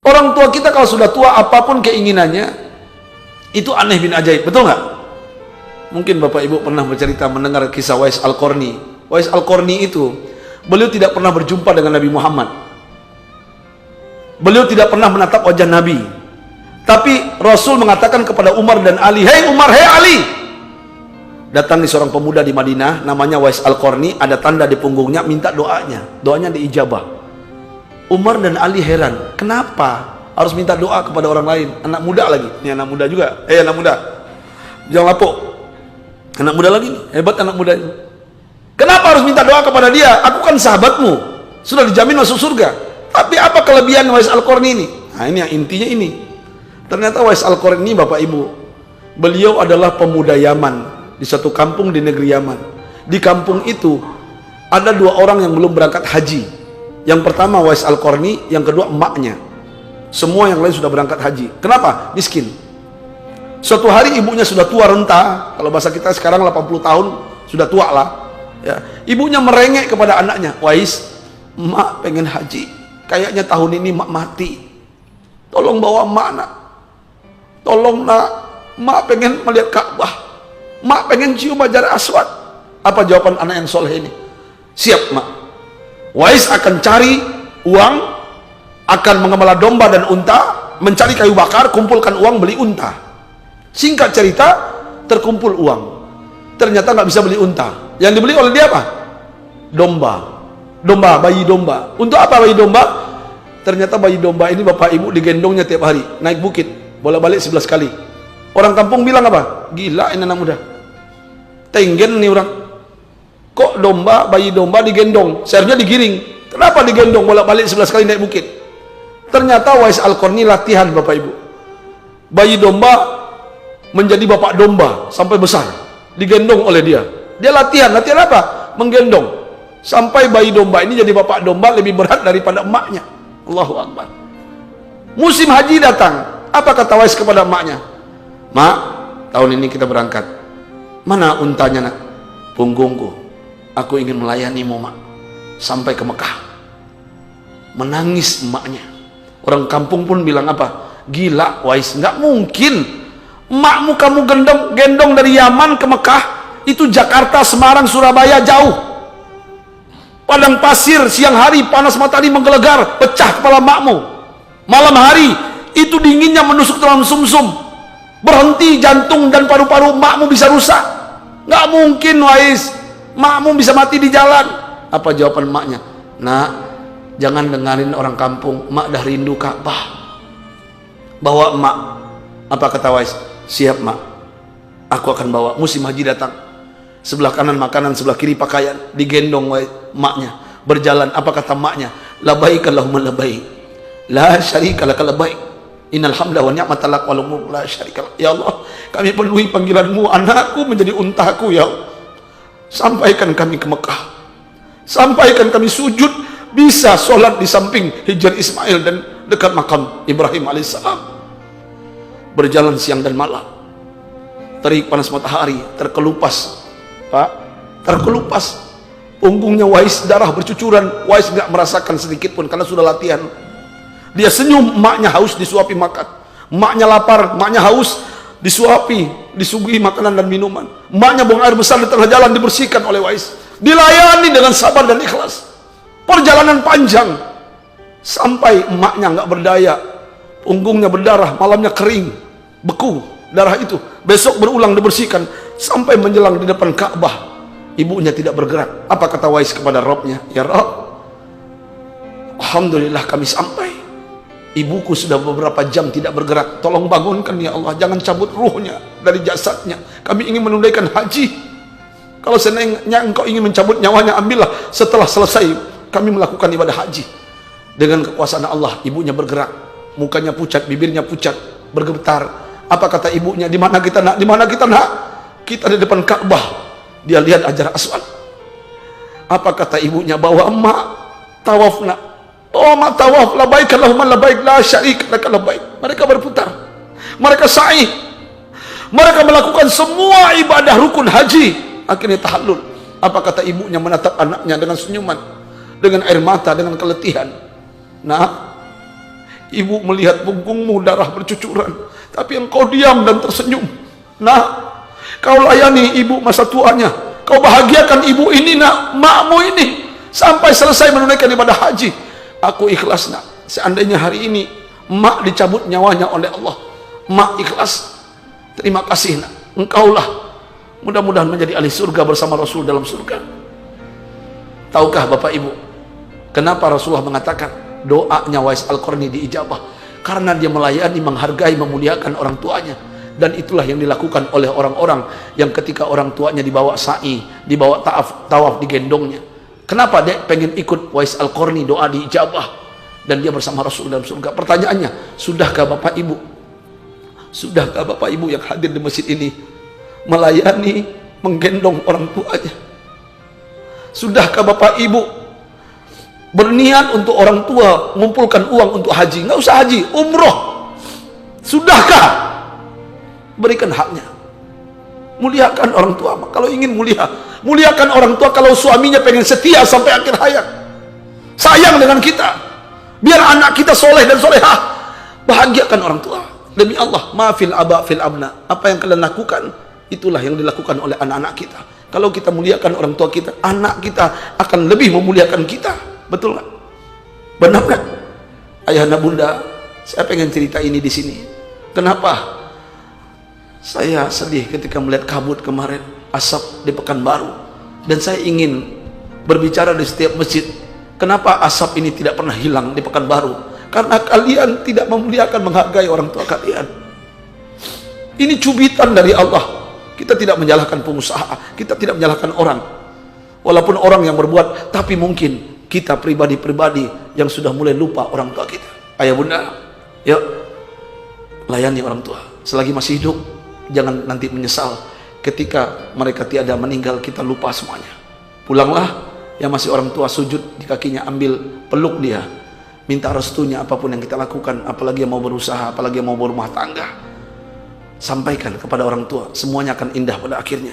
Orang tua kita kalau sudah tua, apapun keinginannya, itu aneh bin ajaib, betul nggak? Mungkin Bapak Ibu pernah bercerita mendengar kisah Wais Al-Qarni. Wais Al-Qarni itu, beliau tidak pernah berjumpa dengan Nabi Muhammad. Beliau tidak pernah menatap wajah Nabi. Tapi Rasul mengatakan kepada Umar dan Ali, "Hei Umar, hei Ali!" Datang di seorang pemuda di Madinah, namanya Wais Al-Qarni, ada tanda di punggungnya, minta doanya. Doanya diijabah. Umar dan Ali heran, kenapa harus minta doa kepada orang lain? Anak muda lagi, ini anak muda juga. Anak muda, jangan lapuk. Anak muda lagi, hebat anak muda ini. Kenapa harus minta doa kepada dia? Aku kan sahabatmu, sudah dijamin masuk surga. Tapi apa kelebihan Wais Al-Qarni ini? Nah ini yang intinya ini. Ternyata Wais Al-Qarni, Bapak Ibu, beliau adalah pemuda Yaman di satu kampung di negeri Yaman. Di kampung itu ada dua orang yang belum berangkat haji. Yang pertama Wais Al-Qarni, yang kedua emaknya. Semua yang lain sudah berangkat haji. Kenapa? Miskin. Suatu hari ibunya sudah tua renta, kalau bahasa kita sekarang 80 tahun, sudah tua lah. Ya. Ibunya merengek kepada anaknya, "Wais, emak pengen haji. Kayaknya tahun ini emak mati. Tolong bawa emak, nak. Tolong, nak. Emak pengen melihat Ka'bah. Emak pengen cium Hajar Aswad." Apa jawaban anak yang soleh ini? "Siap, mak." Wais akan cari uang, akan mengembala domba dan unta, mencari kayu bakar, kumpulkan uang, beli unta. Singkat cerita, terkumpul uang. Ternyata nggak bisa beli unta. Yang dibeli oleh dia apa? Domba. Domba, bayi domba. Untuk apa bayi domba? Ternyata bayi domba ini Bapak Ibu digendongnya tiap hari, naik bukit, bolak-balik 11 kali. Orang kampung bilang apa? Gila ini anak muda. Tenggen nih orang. Kok domba, bayi domba digendong? Seharusnya digiring. Kenapa digendong bolak-balik 11 kali naik bukit? Ternyata Wais Al-Qarni latihan, Bapak Ibu. Bayi domba menjadi bapak domba sampai besar. Digendong oleh dia. Dia latihan apa? Menggendong. Sampai bayi domba ini jadi bapak domba lebih berat daripada emaknya. Allahu Akbar. Musim haji datang. Apa kata Wais kepada emaknya? "Mak, tahun ini kita berangkat. Mana untanya, nak?" "Punggungku. Aku ingin melayanimu, mak, sampai ke Mekah." Menangis emaknya. Orang kampung pun bilang apa? "Gila, Wais, nggak mungkin. Emakmu kamu gendong dari Yaman ke Mekah, itu Jakarta, Semarang, Surabaya, jauh. Padang pasir, siang hari panas matahari menggelegar, pecah kepala emakmu. Malam hari itu dinginnya menusuk dalam sumsum, berhenti jantung dan paru-paru emakmu bisa rusak. Nggak mungkin, Wais. Makmu bisa mati di jalan." Apa jawaban emaknya? "Nak, jangan dengarin orang kampung. Mak dah rindu Ka'bah. Bawa emak." Apa kata Wais? "Siap, mak. Aku akan bawa. Musim haji datang. Sebelah kanan makanan, sebelah kiri pakaian." Digendong emaknya. Berjalan. Apa kata emaknya? "Labaik Allahumma labaik. La syarika laka labaik. Innal hamda wa ni'mata lak wal mulku la syarika lak." Ya Allah, kami penuhi panggilanmu. Anakku menjadi untaku, ya Allah. Sampaikan kami ke Mekah. Sampaikan kami sujud, bisa sholat di samping Hijr Ismail dan dekat makam Ibrahim alaihissalam. Berjalan siang dan malam. Terik panas matahari, terkelupas. Pak, terkelupas. Punggungnya Wais, darah bercucuran. Wais nggak merasakan sedikit pun karena sudah latihan. Dia senyum, emaknya haus, disuapi makan. Emaknya lapar, emaknya haus, disuapi, disuguhi makanan dan minuman. Emaknya buang air besar di tengah jalan, dibersihkan oleh Wais. Dilayani dengan sabar dan ikhlas. Perjalanan panjang sampai emaknya nggak berdaya, punggungnya berdarah, malamnya kering, beku darah itu. Besok berulang dibersihkan sampai menjelang di depan Ka'bah. Ibunya tidak bergerak. Apa kata Wais kepada Robnya? "Ya Rob, alhamdulillah kami sampai. Ibuku sudah beberapa jam tidak bergerak. Tolong bangunkan ya Allah. Jangan cabut ruhnya dari jasadnya. Kami ingin menunaikan haji. Kalau seandainya engkau ingin mencabut nyawanya, ambillah. Setelah selesai kami melakukan ibadah haji." Dengan kekuasaan Allah, ibunya bergerak. Mukanya pucat, bibirnya pucat, bergetar. Apa kata ibunya? "Di mana kita, nak? Di mana kita, nak?" "Kita di depan Ka'bah." Dia lihat Hajar Aswad. Apa kata ibunya? "Bawa emak tawaf, nak." "Oh, mak tawaf. Labaik Allahumma labaik. La syarika laka labaik." Mereka berputar. Mereka sa'i. Mereka melakukan semua ibadah rukun haji. Akhirnya tahallul. Apa kata ibunya menatap anaknya dengan senyuman, dengan air mata, dengan keletihan? "Nah, Ibu melihat punggungmu darah bercucuran, tapi engkau diam dan tersenyum. Nah, kau layani ibu masa tuanya, kau bahagiakan ibu ini, nak, makmu ini, sampai selesai menunaikan ibadah haji. Aku ikhlas, nak. Seandainya hari ini mak dicabut nyawanya oleh Allah, mak ikhlas. Terima kasih, nak. Engkaulah mudah-mudahan menjadi ahli surga bersama Rasul dalam surga. Tahukah Bapak Ibu, kenapa Rasulullah mengatakan doanya Wais Al-Qarni diijabah? Karena dia melayani, menghargai, memuliakan orang tuanya. Dan itulah yang dilakukan oleh orang-orang yang ketika orang tuanya dibawa sa'i, dibawa tawaf, digendongnya. Kenapa dia pengen ikut Wais Al-Qarni, doa diijabah, dan dia bersama Rasul dalam surga? Pertanyaannya, sudahkah Bapak Ibu, sudahkah Bapak Ibu yang hadir di masjid ini melayani, menggendong orang tuanya? Sudahkah Bapak Ibu berniat untuk orang tua, mengumpulkan uang untuk haji? Nggak usah haji, umroh. Sudahkah? Berikan haknya. Muliakan orang tua. Kalau ingin muliakan orang tua. Kalau suaminya pengen setia sampai akhir hayat, sayang dengan kita, biar anak kita soleh dan solehah, bahagiakan orang tua. Demi Allah, maafil aba fil abna. Apa yang kalian lakukan, itulah yang dilakukan oleh anak-anak kita. Kalau kita muliakan orang tua kita, anak kita akan lebih memuliakan kita. Betul nggak? Benar nggak? Ayahanda bunda, saya pengen cerita ini di sini. Kenapa saya sedih ketika melihat kabut kemarin, asap di Pekanbaru, dan saya ingin berbicara di setiap masjid. Kenapa asap ini tidak pernah hilang di Pekanbaru? Karena kalian tidak memuliakan, menghargai orang tua kalian. Ini cubitan dari Allah. Kita tidak menyalahkan pengusaha, kita tidak menyalahkan orang, walaupun orang yang berbuat, tapi mungkin kita pribadi-pribadi yang sudah mulai lupa orang tua kita. Ayah bunda, yuk layani orang tua selagi masih hidup. Jangan nanti menyesal ketika mereka tiada, meninggal, kita lupa semuanya. Pulanglah, yang masih orang tua sujud di kakinya, ambil, peluk dia, minta restunya apapun yang kita lakukan. Apalagi yang mau berusaha, apalagi yang mau berumah tangga, sampaikan kepada orang tua, semuanya akan indah pada akhirnya.